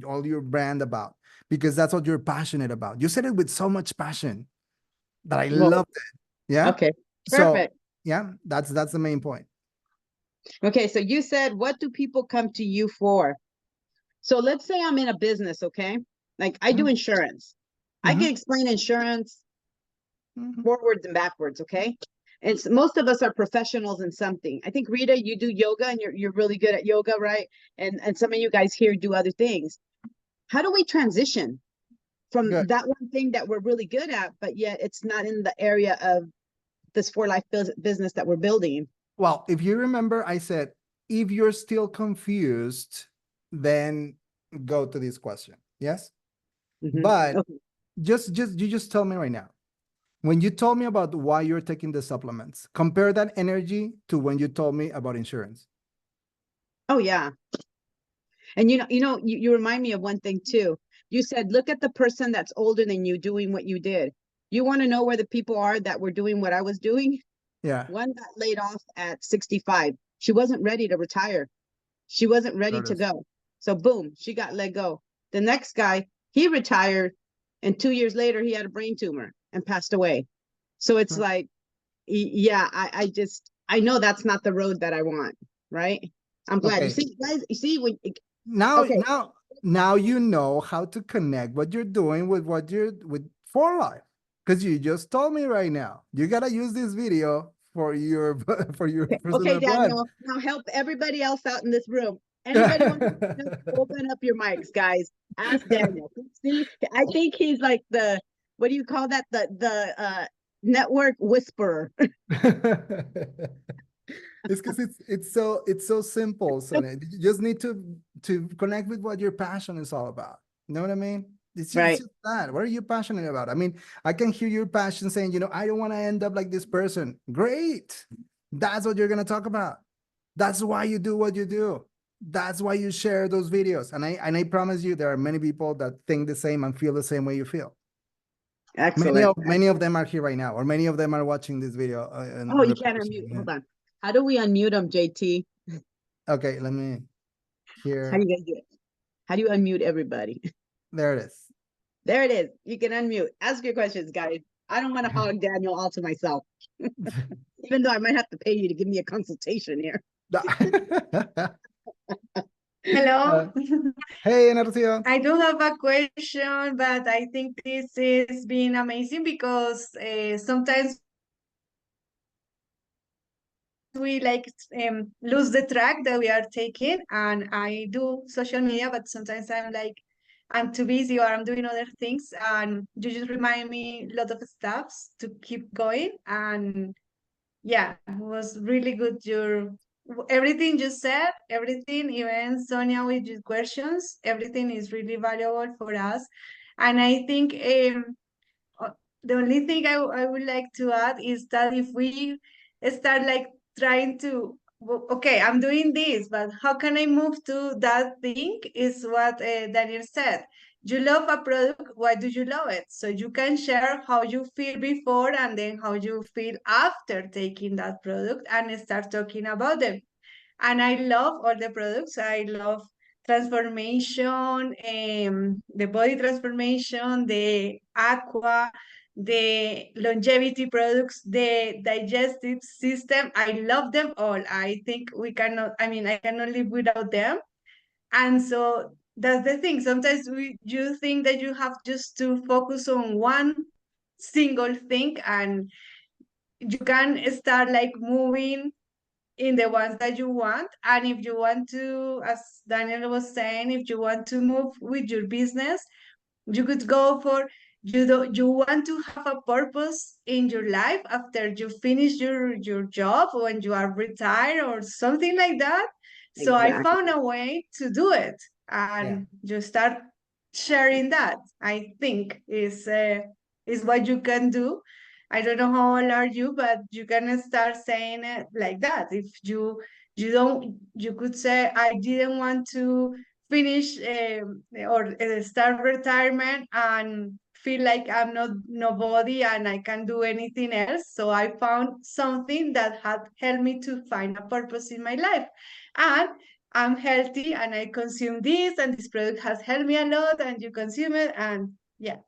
B: all your brand about because that's what you're passionate about. You said it with so much passion that I
A: Well,
B: loved it. Yeah.
A: okay.
B: So
A: Perfect.
B: yeah, that's the main point.
A: Okay, so you said, what do people come to you for? So let's say I'm in a business, okay? Like I do
B: Mhm,
A: insurance. I
B: mhm,
A: can explain insurance
B: mhm.
A: forwards and backwards, okay? It's most of us are professionals in something. I think Rita, you do yoga and you're really good at yoga, right? And some of you guys here do other things. How do we transition from
B: Good.
A: that one thing that we're really good at, but yet it's not in the area of this for life business that we're building?
B: Well, if you remember, I said, if you're still confused, then go to this question. Yes. But
A: Okay.
B: you just tell me right now. When you told me about why you're taking the supplements, compare that energy to when you told me about insurance.
A: Oh yeah. And you remind me of one thing too. You said, look at the person that's older than you doing what you did. You want to know where the people are that were doing what I was doing?
B: Yeah.
A: One got laid off at 65. She wasn't ready to retire. She wasn't ready
B: There it
A: to
B: is.
A: go. So boom, she got let go. The next guy, he retired, and 2 years later, he had a brain tumor and passed away. So it's
B: Huh.
A: like, yeah, I know that's not the road that I want, right? I'm glad. You
B: Okay.
A: see, guys, you see when
B: Now,
A: okay,
B: now you know how to connect what you're doing with what you're with for life. Because you just told me right now, you gotta use this video for your for your
A: okay,
B: personal brand.
A: Daniel. Now help everybody else out in this room. Anybody want to open up your mics, guys? Ask Daniel. See, I think he's like the what do you call that? The network whisperer.
B: It's because it's so simple, Sonia. You just need to connect with what your passion is all about. You know what I mean? It's
A: Right.
B: just that. What are you passionate about? I mean, I can hear your passion saying, I don't want to end up like this person. Great. That's what you're gonna talk about. That's why you do what you do. That's why you share those videos. And I promise you, there are many people that think the same and feel the same way you feel.
A: Excellent.
B: Many of them are here right now, or many of them are watching this video
A: Oh,
B: in
A: you can't
B: repetition.
A: unmute.
B: Yeah.
A: Hold on. How do we unmute him, JT?
B: Okay, let me
A: How do
B: here.
A: you guys do it? How do you unmute everybody?
B: There it is.
A: There it is. You can unmute. Ask your questions, guys. I don't want to hog Daniel all to myself. Even though I might have to pay you to give me a consultation here.
D: Hello.
B: Hey, Narcio.
D: I do have a question, but I think this is being amazing because sometimes we like lose the track that we are taking. And I do social media, but sometimes I'm like, I'm too busy or I'm doing other things. And you just remind me a lot of stuffs to keep going. And yeah, it was really good. Your everything you said, everything, even Sonia with your questions, everything is really valuable for us. And I think the only thing I would like to add is that if we start like trying to, okay, I'm doing this, but how can I move to that thing? Is what Daniel said. You love a product, why do you love it? So you can share how you feel before and then how you feel after taking that product and start talking about them. And I love all the products. I love transformation, the body transformation, the aqua, the longevity products, the digestive system. I love them all. I think we cannot, I mean, I cannot live without them. And so that's the thing. Sometimes you think that you have just to focus on one single thing and you can start like moving in the ones that you want. And if you want to, as Daniel was saying, if you want to move with your business, you could go for, you want to have a purpose in your life after you finish your job when you are retired or something like that. So I
A: Exactly.
D: found a way to do it
B: Yeah.
D: and you start sharing that. I think is what you can do. I don't know how old are you, but you can start saying it like that. If you don't, you could say, I didn't want to finish or start retirement and feel like I'm not nobody and I can't do anything else. So I found something that had helped me to find a purpose in my life. And I'm healthy and I consume this and this product has helped me a lot and you consume it and yeah.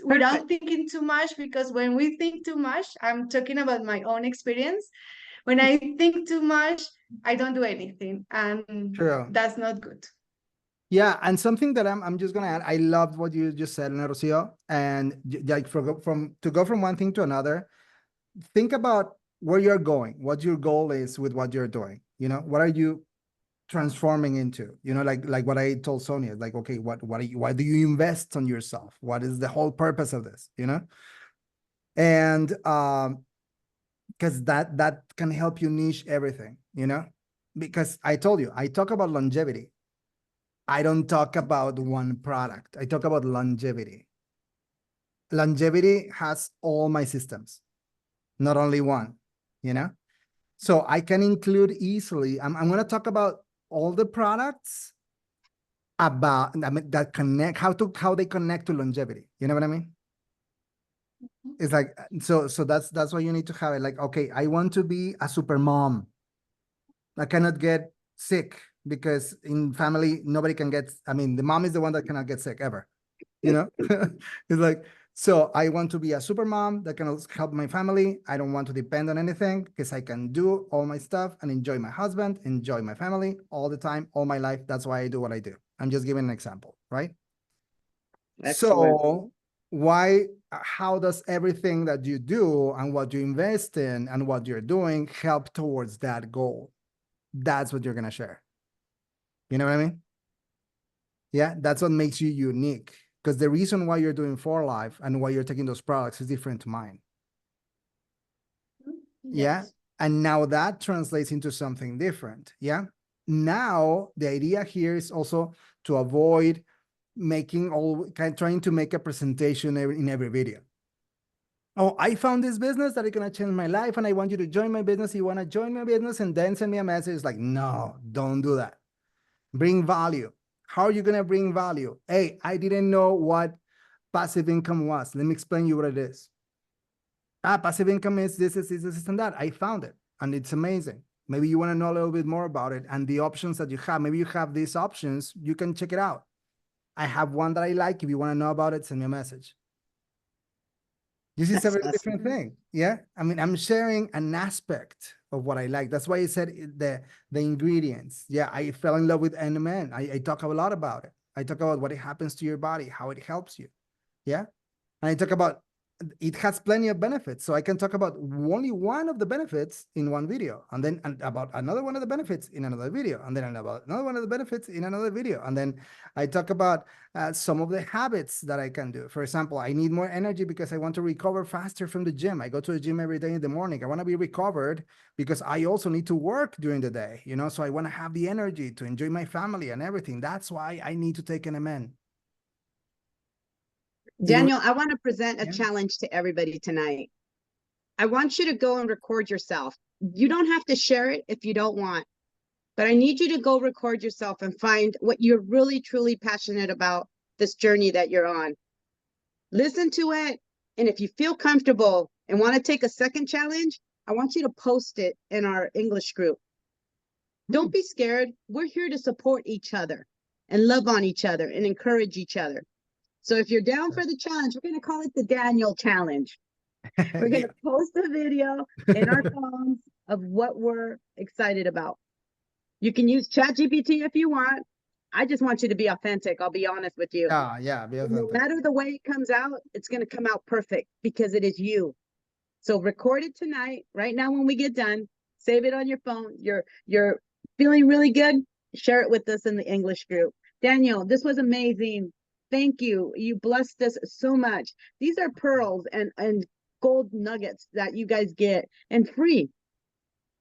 D: Without thinking too much, because when we think too much, I'm talking about my own experience. When I think too much, I don't do anything, and
B: True.
D: that's not good.
B: Yeah, and something that I'm just gonna add, I loved what you just said, Rocio, and like to go from one thing to another, think about where you're going, what your goal is with what you're doing. You know, what are you transforming into? You know, like what I told Sonia, like, okay, what are you? Why do you invest on yourself? What is the whole purpose of this? You know, and because that can help you niche everything. You know, because I told you, I talk about longevity. I don't talk about one product. I talk about longevity. Longevity has all my systems, not only one, you know? So I can include easily, I'm going to talk about all the products about, I mean, that connect, how they connect to longevity. You know what I mean? It's like, so that's why you need to have it. Like, okay, I want to be a super mom. I cannot get sick because in family, nobody can get, I mean, the mom is the one that cannot get sick ever, you know? It's like, so I want to be a super mom that can help my family. I don't want to depend on anything because I can do all my stuff and enjoy my husband, enjoy my family all the time, all my life. That's why I do what I do. I'm just giving an example, right?
A: Excellent.
B: So how does everything that you do and what you invest in and what you're doing help towards that goal? That's what you're going to share. You know what I mean? Yeah, that's what makes you unique. Because the reason why you're doing For Life and why you're taking those products is different to mine. Yeah.
D: Yes.
B: And now that translates into something different. Yeah. Now, the idea here is also to avoid trying to make a presentation in every video. Oh, I found this business that is going to change my life and I want you to join my business. You want to join my business and then send me a message like, no, don't do that. Bring value. How are you going to bring value? Hey, I didn't know what passive income was. Let me explain you what it is. Passive income is this, and that. I found it and it's amazing. Maybe you want to know a little bit more about it and the options that you have. Maybe you have these options. You can check it out. I have one that I like. If you want to know about it, send me a message. This is a
A: That's
B: very
A: awesome.
B: different thing. Yeah. I mean, I'm sharing an aspect of what I like. That's why I said the ingredients. Yeah. I fell in love with NMN. I talk a lot about it. I talk about what it happens to your body, how it helps you. Yeah. And I talk about it has plenty of benefits. So I can talk about only one of the benefits in one video, and then about another one of the benefits in another video, and then about another one of the benefits in another video. And then I talk about some of the habits that I can do. For example, I need more energy because I want to recover faster from the gym. I go to the gym every day in the morning. I want to be recovered because I also need to work during the day, you know, so I want to have the energy to enjoy my family and everything. That's why I need to take an MN.
A: Daniel, I want to present a
B: Yeah.
A: challenge to everybody tonight. I want you to go and record yourself. You don't have to share it if you don't want, but I need you to go record yourself and find what you're really, truly passionate about this journey that you're on. Listen to it. And if you feel comfortable and want to take a second challenge, I want you to post it in our English group. Don't be scared. We're here to support each other and love on each other and encourage each other. So if you're down for the challenge, we're going to call it the Daniel Challenge. We're going to post a video in our phones of what we're excited about. You can use ChatGPT if you want. I just want you to be authentic. I'll be honest with you.
B: Yeah, be
A: No
B: authentic.
A: matter the way it comes out, it's going to come out perfect because it is you. So record it tonight, right now when we get done. Save it on your phone. You're feeling really good. Share it with us in the English group. Daniel, this was amazing. Thank you. You blessed us so much. These are pearls and gold nuggets that you guys get and free.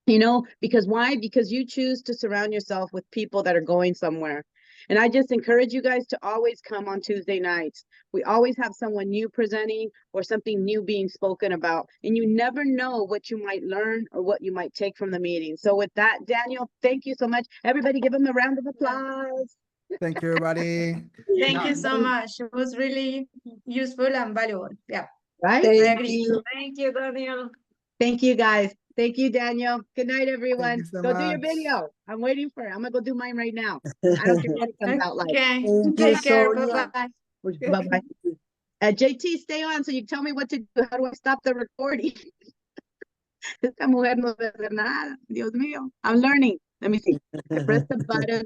A: You know, because why? Because you choose to surround yourself with people that are going somewhere. And I just encourage you guys to always come on Tuesday nights. We always have someone new presenting or something new being spoken about. And you never know what you might learn or what you might take from the meeting. So with that, Daniel, thank you so much. Everybody give him a round of applause.
B: Thank you, everybody.
D: Thank
B: Yeah.
D: you so much. It was really useful and valuable. Yeah,
A: Right?
D: I
C: Thank
D: agree.
C: you. Thank you, Daniel.
A: Thank you, guys. Thank you, Daniel. Good night, everyone.
B: Thank you so
A: Go do your
B: much.
A: video. I'm waiting for it. I'm gonna go do mine right now. I don't care what it comes out like.
D: Okay,
E: Thank you,
D: take care.
E: Sonia.
D: Bye-bye.
A: Bye-bye. JT, stay on so you tell me what to do. How do I stop the recording? Esta mujer no debe hacer nada. Dios mío. I'm learning. Let me see. I press the button.